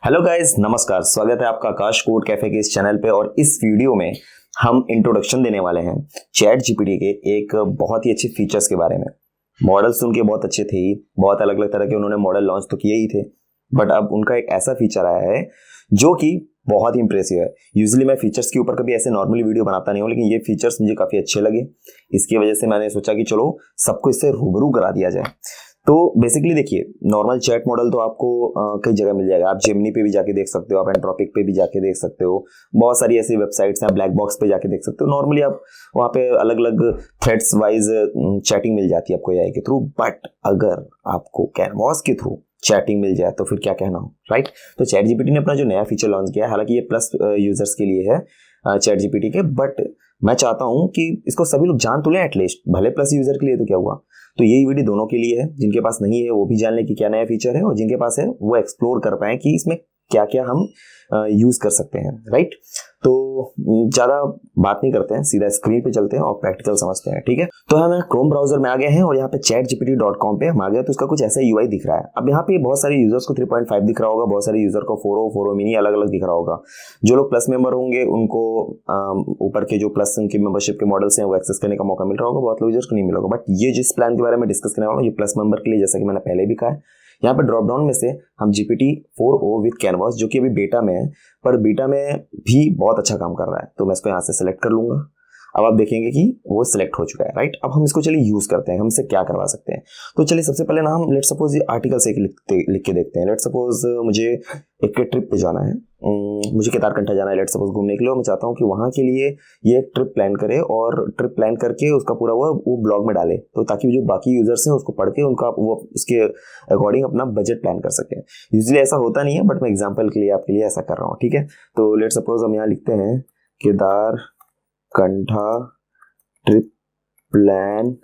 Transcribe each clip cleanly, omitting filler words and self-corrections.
Hello guys, नमस्कार। स्वागत है आपका आकाश कोड कैफे के इस चैनल पे। और इस वीडियो में हम इंट्रोडक्शन देने वाले हैं चैट जीपीटी के एक बहुत ही अच्छे फीचर्स के बारे में। मॉडल्स उनके बहुत अच्छे थे ही, बहुत अलग अलग तरह के उन्होंने मॉडल लॉन्च तो किए ही थे, बट अब उनका एक ऐसा फीचर आया है जो कि बहुत ही इंप्रेसिव है। यूजुअली मैं फीचर्स के ऊपर कभी ऐसे नॉर्मली वीडियो बनाता नहीं हूँ, लेकिन ये फीचर्स मुझे काफ़ी अच्छे लगे। इसकी वजह से मैंने सोचा कि चलो सबको इससे रूबरू करा दिया जाए। तो बेसिकली देखिए, नॉर्मल चैट मॉडल तो आपको कई जगह मिल जाएगा। आप जेमिनी पे भी जाके देख सकते हो, आप एंट्रोपिक पे भी जाके देख सकते हो, बहुत सारी ऐसी वेबसाइट्स हैं, ब्लैक बॉक्स पे जाके देख सकते हो। नॉर्मली आप वहाँ पे अलग अलग थ्रेड्स वाइज चैटिंग मिल जाती है आपको एआई के थ्रू। बट अगर आपको कैनवास के थ्रू चैटिंग मिल जाए तो फिर क्या कहना हो, राइट। तो चैट जीपीटी ने अपना जो नया फीचर लॉन्च किया है, हालांकि ये प्लस यूजर्स के लिए है चैट जीपीटी के, बट मैं चाहता हूं कि इसको सभी लोग जान तो लें एटलीस्ट, भले प्लस यूजर के लिए तो क्या हुआ। तो यही वीडियो दोनों के लिए है, जिनके पास नहीं है वो भी जान ले कि क्या नया फीचर है, और जिनके पास है वो एक्सप्लोर कर पाए कि इसमें क्या क्या हम यूज कर सकते हैं, राइट। तो ज्यादा बात नहीं करते हैं, सीधा स्क्रीन पे चलते हैं और प्रैक्टिकल समझते हैं, ठीक है। तो हम क्रोम ब्राउजर में आ गए हैं और यहाँ पे chatgpt.com पे हम आ गए। तो इसका कुछ ऐसा यूआई दिख रहा है। अब यहाँ पे बहुत सारे यूजर्स को 3.5 दिख रहा होगा, बहुत सारे यूजर को 4.0 मिनी अलग अलग दिख रहा होगा। जो लोग प्लस मेंबर होंगे उनको ऊपर के जो प्लस उनकी मेंबरशिप के मॉडल्स हैं वो एक्सेस करने का मौका मिल रहा होगा, बहुत लोग यूजर्स को नहीं मिला होगा। बट ये जिस प्लान के बारे में डिस्कस करने वाला हूँ, ये प्लस मेंबर के लिए, जैसा कि मैंने पहले भी कहा है। यहाँ पे ड्रॉप डाउन में से हम GPT-4o विद कैनवास, जो कि अभी बेटा में है, पर बीटा में भी बहुत अच्छा काम कर रहा है, तो मैं इसको यहाँ से सिलेक्ट कर लूंगा। अब आप देखेंगे कि वो सिलेक्ट हो चुका है, राइट। अब हम इसको चलिए यूज करते हैं, हम इससे क्या करवा सकते हैं। तो चलिए सबसे पहले ना हम लेट सपोज ये आर्टिकल से लिख के देखते हैं। लेट सपोज मुझे एक ट्रिप पे जाना है, मुझे केदारकंठा जाना है लेट सपोज घूमने के लिए, और मैं चाहता हूँ कि वहाँ के लिए ये एक ट्रिप प्लान करे और ट्रिप प्लान करके उसका पूरा वो ब्लॉग में डाले, तो ताकि जो बाकी यूजर्स हैं उसको पढ़ के उनका वो उसके अकॉर्डिंग अपना बजट प्लान कर सकें। यूजुअली ऐसा होता नहीं है, बट मैं एग्जाम्पल के लिए आपके लिए ऐसा कर रहा हूँ, ठीक है। तो लेट सपोज हम यहाँ लिखते हैं Kedarkantha trip plan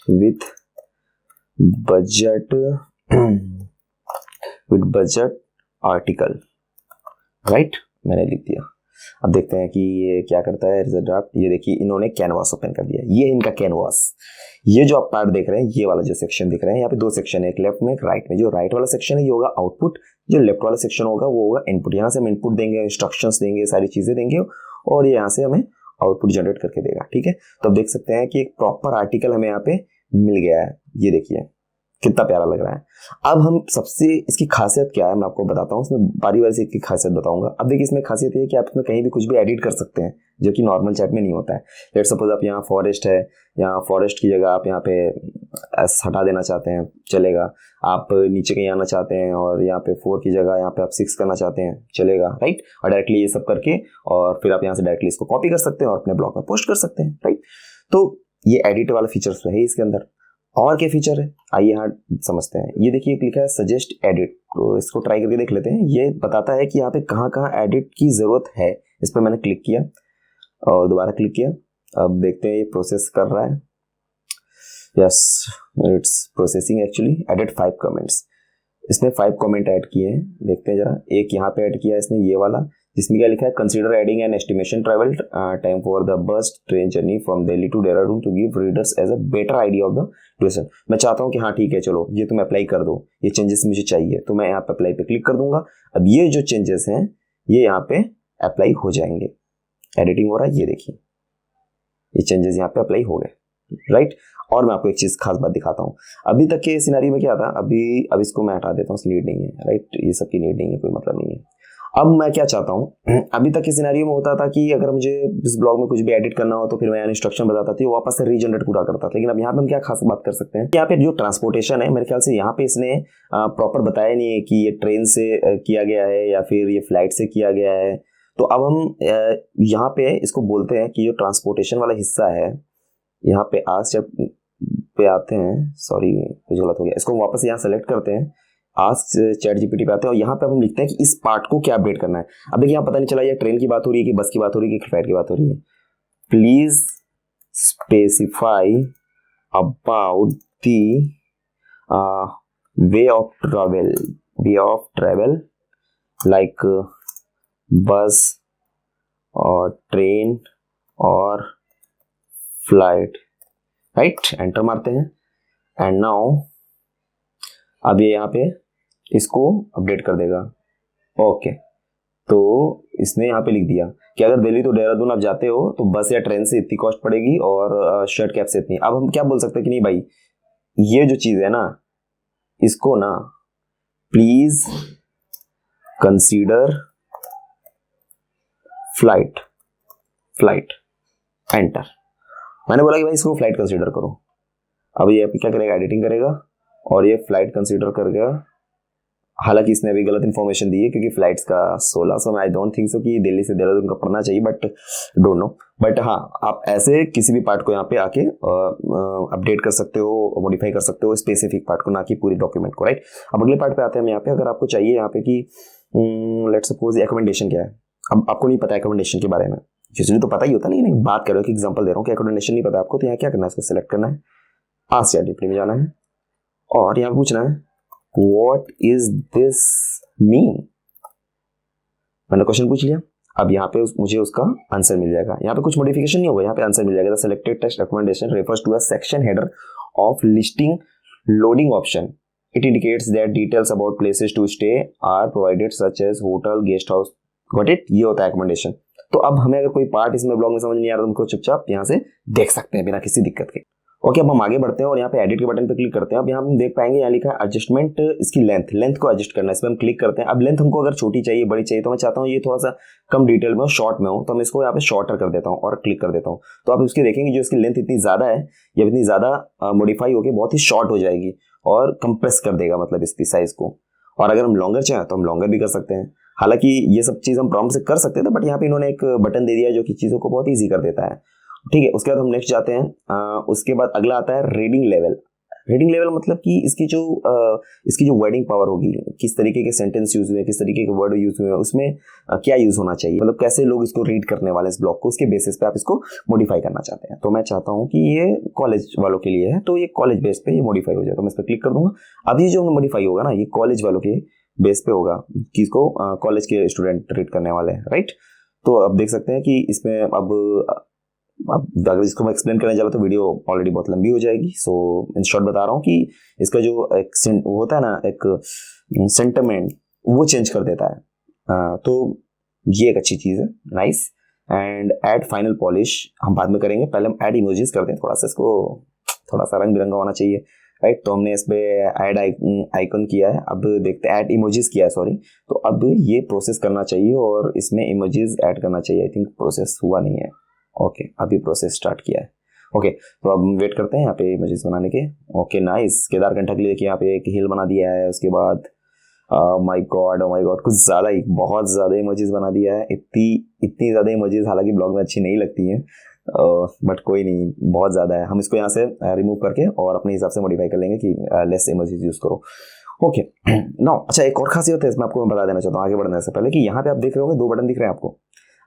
with budget article, right. मैंने लिख दिया। अब देखते हैं कि ये क्या करता है रिजल्ट ड्राफ्ट। ये देखिए, इन्होंने कैनवास ओपन कर दिया। ये इनका कैनवास, ये जो आप पार्ट देख रहे हैं, ये वाला जो सेक्शन दिख रहा है, यहाँ पे दो सेक्शन है, एक लेफ्ट में एक राइट में। जो राइट वाला सेक्शन है ये होगा आउटपुट, जो लेफ्ट वाला सेक्शन होगा वो होगा इनपुट। यहाँ से हम इनपुट देंगे, इंस्ट्रक्शंस देंगे, सारी चीजें देंगे, और ये यहाँ से हमें आउटपुट जनरेट करके देगा, ठीक है। तो अब देख सकते हैं कि एक प्रॉपर आर्टिकल हमें यहाँ पे मिल गया है। ये देखिए कितना प्यारा लग रहा है। अब हम सबसे इसकी खासियत क्या है मैं आपको बताता हूँ, इसमें बारी बारी से इसकी खासियत बताऊंगा। अब देखिए, इसमें खासियत ये है कि आप इसमें कहीं भी कुछ भी एडिट कर सकते हैं, जो कि नॉर्मल चैट में नहीं होता है। लेट सपोज आप यहाँ फॉरेस्ट है, यहाँ फॉरेस्ट की जगह आप यहाँ पे एस हटा देना चाहते हैं, चलेगा। आप नीचे कहीं आना चाहते हैं और यहाँ पे 4 की जगह यहाँ पे आप 6 करना चाहते हैं, चलेगा, राइट। और डायरेक्टली ये सब करके और फिर आप यहाँ से डायरेक्टली इसको कॉपी कर सकते हैं और अपने ब्लॉग में पोस्ट कर सकते हैं, राइट। तो ये एडिट वाला फीचर्स है इसके अंदर। और क्या फीचर है आइए यहाँ समझते हैं। ये देखिए लिखा है सजेस्ट एडिट, तो इसको ट्राई करके देख लेते हैं। ये बताता है कि यहाँ पे कहाँ कहाँ एडिट की जरूरत है। इस पर मैंने क्लिक किया और दोबारा क्लिक किया। अब देखते हैं ये प्रोसेस कर रहा है। Yes, it's processing actually. Edit 5 comments, इसने 5 कमेंट ऐड किए हैं। देखते हैं जरा। एक यहाँ पे ऐड किया है इसने, ये वाला, जिसमें क्या लिखा है, consider adding an estimation travel time for the bus train journey from Delhi to Dehradun to give readers as a better idea of the duration. मैं चाहता हूँ कि हाँ ठीक है, चलो ये तुम अप्लाई कर दो, ये चेंजेस मुझे चाहिए, तो मैं यहाँ पे अप्लाई पे क्लिक कर दूंगा। अब ये जो चेंजेस हैं ये यहाँ पे अप्लाई हो जाएंगे। एडिटिंग हो रहा है, ये देखिए ये चेंजेस यहाँ पे अप्लाई हो गए, राइट। और मैं आपको एक चीज खास बात दिखाता हूँ। अभी तक के सिनेरियो में क्या था, अब इसको मैं हटा देता हूँ, नीड नहीं है, राइट। ये सब की नीड नहीं है, कोई मतलब नहीं है। अब मैं क्या चाहता हूँ, अभी तक के सिनेरियो में होता था कि अगर मुझे इस ब्लॉग में कुछ भी एडिट करना हो तो फिर मैं इंस्ट्रक्शन बताता था, वो वापस से रीजनरेट पूरा करता था। लेकिन अब यहाँ पे हम क्या खास बात कर सकते हैं, यहाँ पे जो ट्रांसपोर्टेशन है, मेरे ख्याल से यहाँ पे इसने प्रॉपर बताया नहीं है कि ये ट्रेन से किया गया है या फिर ये फ्लाइट से किया गया है। तो अब हम यहाँ पे इसको बोलते हैं कि जो ट्रांसपोर्टेशन वाला हिस्सा है, यहाँ पे आज जब पे आते हैं, सॉरी कुछ गलत हो गया, इसको वापस यहाँ सेलेक्ट करते हैं, आज चैट जीपीटी पे आते हैं और यहाँ पे हम लिखते हैं कि इस पार्ट को क्या अपडेट करना है। अब देखिए यहाँ पता नहीं चला ये ट्रेन की बात हो रही है कि बस की बात हो रही है कि फ्लाइट की बात हो रही है। Please specify about the way of travel like बस और ट्रेन और फ्लाइट, राइट। एंटर मारते हैं एंड नाउ अब ये यहाँ पे इसको अपडेट कर देगा। ओके, तो इसने यहाँ पे लिख दिया कि अगर दिल्ली तो देहरादून आप जाते हो तो बस या ट्रेन से इतनी कॉस्ट पड़ेगी और शर्ट कैब से इतनी। अब हम क्या बोल सकते हैं कि नहीं भाई, ये जो चीज़ है ना, इसको ना प्लीज कंसीडर फ्लाइट एंटर। मैंने बोला कि भाई इसको फ्लाइट कंसीडर करो। अब ये क्या करेगा, एडिटिंग करेगा और ये फ्लाइट कंसीडर करेगा। हालांकि इसने अभी गलत इन्फॉर्मेशन दी है क्योंकि फ्लाइट्स का 1600 में आई डोंट थिंक सो कि दिल्ली से देहरादून का पड़ना चाहिए, बट डोंट नो। बट हाँ, आप ऐसे किसी भी पार्ट को यहाँ पे आके अपडेट कर सकते हो, मॉडिफाई कर सकते हो स्पेसिफिक पार्ट को, ना कि पूरी डॉक्यूमेंट को, राइट। अब अगले पार्ट पे आते हैं हम यहाँ पे। अगर आपको चाहिए यहाँ पे कि लेट्स सपोज अकोमोडेशन क्या है। अब आपको नहीं पता अकोमोडेशन के बारे में, यूजुअली तो पता ही होता है, लेकिन बात कर रहे हो कि एग्जांपल दे रहा हूँ कि अकोमोडेशन नहीं पता आपको, तो यहाँ क्या करना है, इसको सिलेक्ट करना है, आस्क चैटजीपीटी में जाना है और यहाँ पूछना है व्हाट इज दिस मीन। मैंने क्वेश्चन पूछ लिया, अब यहाँ पे मुझे उसका आंसर मिल जाएगा। यहाँ पे कुछ मॉडिफिकेशन नहीं होगा, यहाँ पे आंसर मिल जाएगा। The selected text recommendation refers to a section header of listing loading option. It indicates that details about places to stay are provided such as hotel, guest house. Got it, ये होता है recommendation. तो अब हमें अगर कोई part इसमें blog में समझ नहीं आ रहा तो हमको चुपचाप यहाँ से देख सकते हैं बिना किसी दिक्कत के। ओके, अब हम आगे बढ़ते हैं और यहाँ पे एडिट के बटन पे क्लिक करते हैं। अब यहाँ हम देख पाएंगे यहाँ लिखा है एडजस्टमेंट, इसकी लेंथ को एडजस्ट करना है। इस पर हम क्लिक करते हैं। अब लेंथ हमको अगर छोटी चाहिए, बड़ी चाहिए, तो मैं चाहता हूँ ये थोड़ा सा कम डिटेल में हो, शॉर्ट में हो, तो मैं इसको यहाँ पे शॉर्टर कर देता हूँ और क्लिक कर देता हूँ। तो आप उसकी देखेंगे जो इसकी लेंथ इतनी ज़्यादा है, या इतनी ज़्यादा मॉडिफाई होकर बहुत ही शॉर्ट हो जाएगी और कंप्रेस कर देगा मतलब इसकी साइज को। और अगर हम लॉन्गर चाहें तो हम लॉन्गर भी कर सकते हैं। हालांकि ये सब चीज़ हम प्रॉम्प्ट से कर सकते थे, बट यहाँ पे इन्होंने एक बटन दे दिया जो कि चीज़ों को बहुत ईजी कर देता है। ठीक है, उसके बाद हम नेक्स्ट जाते हैं। उसके बाद अगला आता है रीडिंग लेवल। रीडिंग लेवल मतलब कि इसकी जो वर्डिंग पावर होगी, किस तरीके के सेंटेंस यूज हुए, किस तरीके के वर्ड यूज हुए, उसमें क्या यूज होना चाहिए, मतलब कैसे लोग इसको रीड करने वाले इस ब्लॉग को, उसके बेसिस पे आप इसको मॉडिफाई करना चाहते हैं। तो मैं चाहता हूँ कि ये कॉलेज वालों के लिए है, तो ये कॉलेज बेस पे ये मॉडिफाई हो जाए, तो मैं इस पर क्लिक कर दूंगा। अब ये जो मॉडिफाई होगा ना, ये कॉलेज वालों के बेस पे होगा कि इसको कॉलेज के स्टूडेंट रीड करने वाले हैं, राइट। तो अब देख सकते हैं कि इसमें अब अगर इसको मैं एक्सप्लेन करने जाऊँ तो वीडियो ऑलरेडी बहुत लंबी हो जाएगी। सो इन शॉर्ट बता रहा हूँ कि इसका जो एक होता है ना, एक सेंटिमेंट, वो चेंज कर देता है। तो ये एक अच्छी चीज़ है, nice. And add final polish हम बाद में करेंगे, पहले हम ऐड इमोजीज करते हैं। थोड़ा सा इसको थोड़ा सा रंग बिरंगा होना चाहिए, राइट। तो हमने इस पर ऐड आइकन किया है, अब देखते हैं, ऐड इमोजीज किया है, सॉरी। तो अब ये प्रोसेस करना चाहिए और इसमें इमोजीज ऐड करना चाहिए। आई थिंक प्रोसेस हुआ नहीं है। ओके, अभी प्रोसेस स्टार्ट किया है। ओके, तो अब वेट करते हैं यहाँ पे इमेजेस बनाने के। Okay, nice. केदारकंठा के लिए देखिए यहाँ पे एक हिल बना दिया है। उसके बाद my God, oh my God, कुछ ज़्यादा ही, बहुत ज़्यादा इमेजेस बना दिया है। इतनी ज़्यादा इमेजेस हालांकि ब्लॉग में अच्छी नहीं लगती हैं, बट कोई नहीं, बहुत ज़्यादा है। हम इसको यहाँ से रिमूव करके और अपने हिसाब से मॉडिफाई कर लेंगे कि लेस इमेजेस यूज़ करो। ओके नाउ, अच्छा, एक और खासियत है इसमें, आपको मैं बता देना चाहता हूँ आगे बढ़ने से पहले, कि यहाँ पे आप देख रहे होंगे 2 बटन दिख रहे हैं आपको।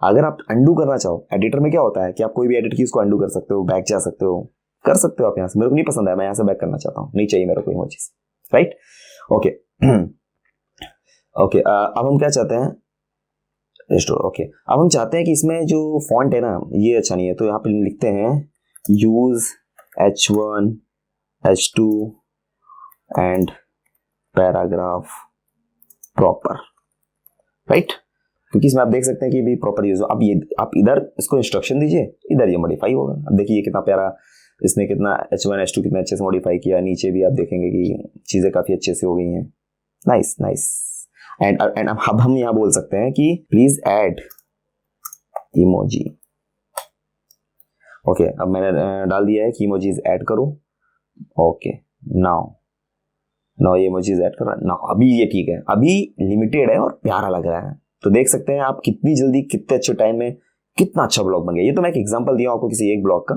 अगर आप अंडू करना चाहो, एडिटर में क्या होता है कि आप कोई भी एडिट की उसको अंडू कर सकते हो, बैक जा सकते हो, कर सकते हो आप यहाँ से। मेरे को नहीं पसंद है, मैं यहाँ से बैक करना चाहता हूँ, नहीं चाहिए मेरे को इमोजीज, राइट। ओके ओके, अब हम क्या चाहते हैं, रिस्टोर। ओके, अब हम चाहते हैं कि इसमें जो फॉन्ट है ना, ये अच्छा नहीं है, तो यहाँ पे लिखते हैं use H1 H2 and paragraph proper, right. क्योंकि इसमें आप देख सकते हैं कि भी प्रॉपर यूज हो। अब ये आप इधर इसको इंस्ट्रक्शन दीजिए, इधर ये मॉडिफाई होगा। अब देखिए ये कितना प्यारा, इसने कितना H1 H2 कितना अच्छे से मॉडिफाई किया। नीचे भी आप देखेंगे कि चीज़ें काफ़ी अच्छे से हो गई हैं। Nice nice. एंड अब हम यहाँ बोल सकते हैं कि प्लीज ऐड इमोजी। ओके, अब मैंने डाल दिया है कि इमोजीज ऐड करो। ओके, नाउ ये इमोजीज ऐड कर रहा है ना। अभी ये ठीक है, अभी लिमिटेड है और प्यारा लग रहा है। तो देख सकते हैं आप कितनी जल्दी, कितने अच्छे टाइम में कितना अच्छा ब्लॉग बन गया। ये तो मैं एक एग्जांपल दिया आपको किसी एक ब्लॉग का।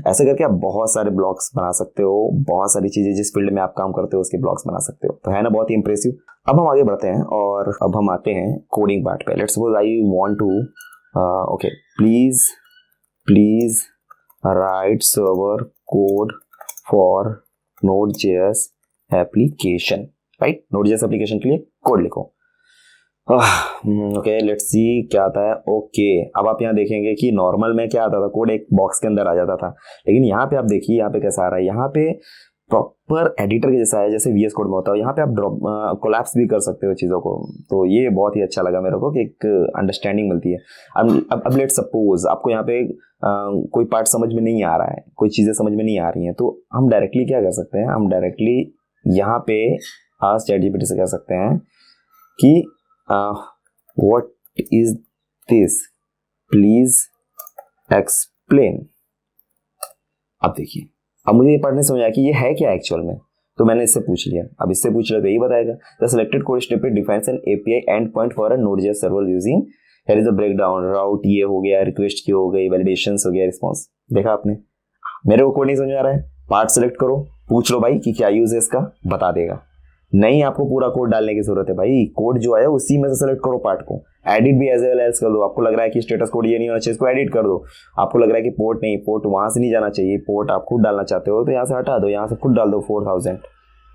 ऐसे करके आप बहुत सारे ब्लॉग्स बना सकते हो, बहुत सारी चीजें जिस फील्ड में आप काम करते हो उसके ब्लॉग्स बना सकते हो। तो है ना बहुत ही इंप्रेसिव। अब हम आगे बढ़ते हैं और अब हम आते हैं कोडिंग पार्ट पे। Let's suppose I want to okay, please write server code for Node.js application, right. Node.js application के लिए कोड लिखो। ओके, लेट्स सी क्या आता है। ओके, अब आप यहाँ देखेंगे कि नॉर्मल में क्या आता था, कोड एक बॉक्स के अंदर आ जाता था, लेकिन यहाँ पे आप देखिए यहाँ पे कैसा आ रहा है। यहाँ पे प्रॉपर एडिटर के जैसा है, जैसे VS कोड में होता है। यहाँ पे आप ड्रॉप कोलैप्स भी कर सकते हो चीज़ों को, तो ये बहुत ही अच्छा लगा मेरे को कि एक अंडरस्टैंडिंग मिलती है। अब लेट सपोज आपको यहाँ पे कोई पार्ट समझ में नहीं आ रहा है, कोई चीज़ें समझ में नहीं आ रही हैं, तो हम डायरेक्टली क्या कर सकते हैं, हम डायरेक्टली यहाँ पे आज ChatGPT से कह सकते हैं कि what is this, please explain. अब देखिए, अब मुझे ये पढ़ने समझ आया कि ये है क्या एक्चुअल में, तो मैंने इससे पूछ लिया। अब इससे पूछ लिया तो यही बताएगा। The selected code snippet defines an API endpoint for a Node.js server using, here is the breakdown, route ये हो गया, रिक्वेस्ट की हो गई, वैलिडेशंस हो गया, रिस्पांस। देखा आपने, मेरे को कोड नहीं समझ आ रहा है, पार्ट सेलेक्ट करो, पूछ लो भाई कि क्या यूज है इसका, बता देगा। नहीं आपको पूरा कोड डालने की जरूरत है भाई, कोड जो है उसी में से सेलेक्ट करो पार्ट को, एडिट भी एज वेल एज कर दो। आपको लग रहा है कि स्टेटस कोड ये नहीं होना चाहिए, इसको एडिट कर दो। आपको लग रहा है कि पोर्ट नहीं, पोर्ट वहां से नहीं जाना चाहिए, पोर्ट आप खुद डालना चाहते हो तो यहाँ से हटा दो, यहाँ से खुद डाल दो 4000,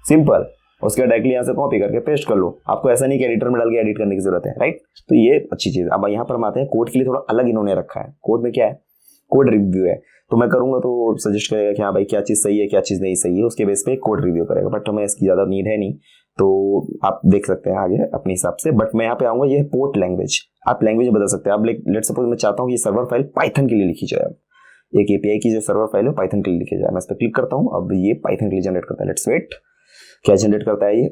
सिंपल। उसके बाद डायरेक्टली यहाँ से कॉपी करके पेस्ट कर लो। आपको ऐसा नहीं कि एडिटर में डाल के एडिट करने की जरूरत है, राइट। तो ये अच्छी चीज। अब यहाँ पर हम आते हैं, कोड के लिए थोड़ा अलग इन्होंने रखा है। कोड में क्या है, कोड रिव्यू है। तो मैं करूंगा तो सजेस्ट करेगा कि हाँ भाई क्या चीज़ सही है क्या चीज़ नहीं सही है, उसके बेस पे कोड रिव्यू करेगा। बट हमें इसकी ज़्यादा नीड है नहीं, तो आप देख सकते हैं आगे अपने हिसाब से। बट मैं यहाँ पे आऊँगा, ये पोर्ट लैंग्वेज, आप लैंग्वेज बदल सकते हैं। आप लेट सपोज मैं चाहता हूँ कि सर्वर फाइल पाइथन के लिए लिखी जाए, अब एक API की जो सर्वर फाइल है पाइथन के लिए लिखी जाए। मैं इस पर क्लिक करता हूँ, अब ये पाइथन के लिए जनरेट करता है। लेट्स वेट, क्या जनरेट करता है ये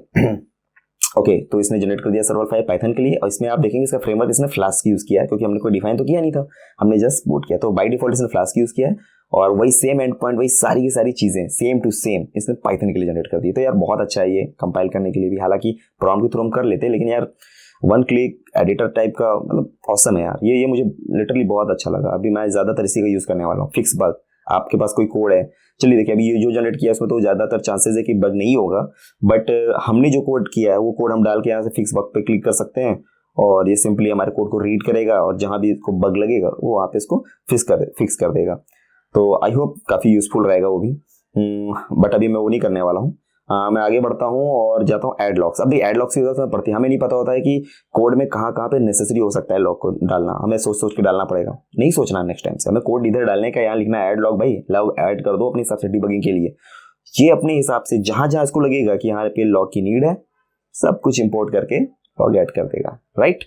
ओके, तो इसने जनरेट कर दिया सर्वर फाइल पाइथन के लिए। और इसमें आप देखेंगे इसका फ्रेमवर्क इसने फ्लास्क यूज किया है, क्योंकि हमने कोई डिफाइन तो किया नहीं था, हमने जस्ट बोट किया। तो बाय डिफॉल्ट इसने फ्लास्क यूज किया है, और वही सेम एंड पॉइंट, वही सारी की सारी चीजें सेम टू सेम इसने पाइथन के लिए जनरेट कर दी। तो यार बहुत अच्छा है ये कंपाइल करने के लिए भी। हालांकि प्रॉम्प्ट के थ्रू हम कर लेते हैं, लेकिन यार वन क्लिक एडिटर टाइप का मतलब ऑसम है यार। ये मुझे लिटरली बहुत अच्छा लगा। अभी मैं ज्यादातर इसी का यूज करने वाला हूँ। फिक्स बग, आपके पास कोई कोड है, चलिए देखिए अभी ये जो जनरेट किया उसमें तो ज्यादातर चांसेस है कि बग नहीं होगा, बट हमने जो कोड किया है वो कोड हम डाल के यहाँ से फिक्स बग पे क्लिक कर सकते हैं, और ये सिंपली हमारे कोड को रीड करेगा, और जहां भी इसको बग लगेगा वो वहाँ पे इसको फिक्स कर देगा। तो आई होप काफ़ी यूजफुल रहेगा वो भी। बट अभी मैं वो नहीं करने वाला हूँ। मैं आगे बढ़ता हूँ और जाता हूँ एड लॉक्स। अब एड लॉक्स की जरूरत पड़ती है, हमें नहीं पता होता है कि कोड में कहाँ पे नेसेसरी हो सकता है लॉक को डालना। हमें सोच के डालना पड़ेगा, नहीं सोचना नेक्स्ट टाइम से। हमें कोड इधर डालने का, यहाँ लिखना एड लॉक, भाई लव ऐड कर दो अपनी हिसाब से डिबगिंग के लिए। ये अपने हिसाब से जहां जहां इसको लगेगा कि यहाँ पे लॉक की नीड है, सब कुछ इंपोर्ट करके लॉग ऐड कर देगा, राइट।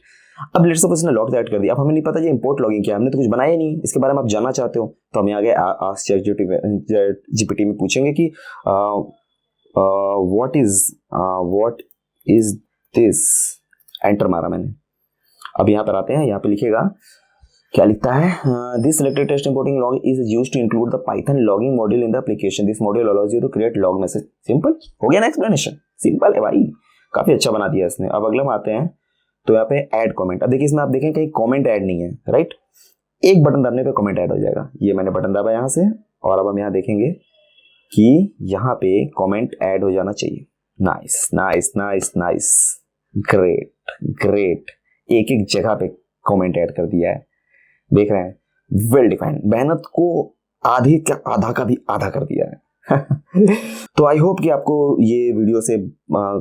अब लेट्स सपोज इसने लॉग ऐड कर दिया। अब हमें नहीं पता ये इंपोर्ट लॉगिंग क्या है, हमने तो कुछ बनाया नहीं, इसके बारे में आप जानना चाहते हो तो हमें आगे आस्क ChatGPT में पूछेंगे कि व्हाट इज दिस। एंटर मारा मैंने। अब यहाँ पर आते हैं, यहाँ पे लिखेगा, क्या लिखता है, this selected test importing log is used to include the Python logging module in the application. This module allows you to create log message. Simple हो गया ना एक्सप्लेनेशन, सिंपल है भाई, काफी अच्छा बना दिया इसने। अब अगला में आते हैं, तो यहाँ पे ऐड कमेंट। अब देखिए इसमें आप देखें कहीं कमेंट ऐड नहीं है, राइट। एक बटन दबाने पे कमेंट ऐड हो जाएगा। ये मैंने बटन दबा यहाँ से, और अब हम यहाँ देखेंगे कि यहाँ पे कमेंट ऐड हो जाना चाहिए। Nice nice nice nice, great great. एक एक जगह पे कमेंट ऐड कर दिया है, देख रहे हैं, वेल डिफाइंड। मेहनत को आधे का आधा का भी आधा कर दिया है। तो आई होप कि आपको ये वीडियो से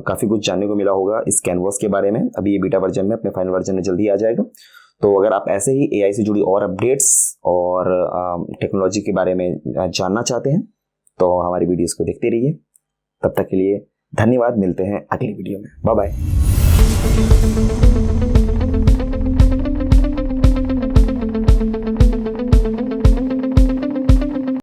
काफ़ी कुछ जानने को मिला होगा इस कैनवास के बारे में। अभी ये बीटा वर्जन में, अपने फाइनल वर्जन में जल्दी आ जाएगा। तो अगर आप ऐसे ही AI से जुड़ी और अपडेट्स और टेक्नोलॉजी के बारे में जानना चाहते हैं तो हमारी वीडियोस को देखते रहिए। तब तक के लिए धन्यवाद, मिलते हैं अगली वीडियो में, बाय बाय।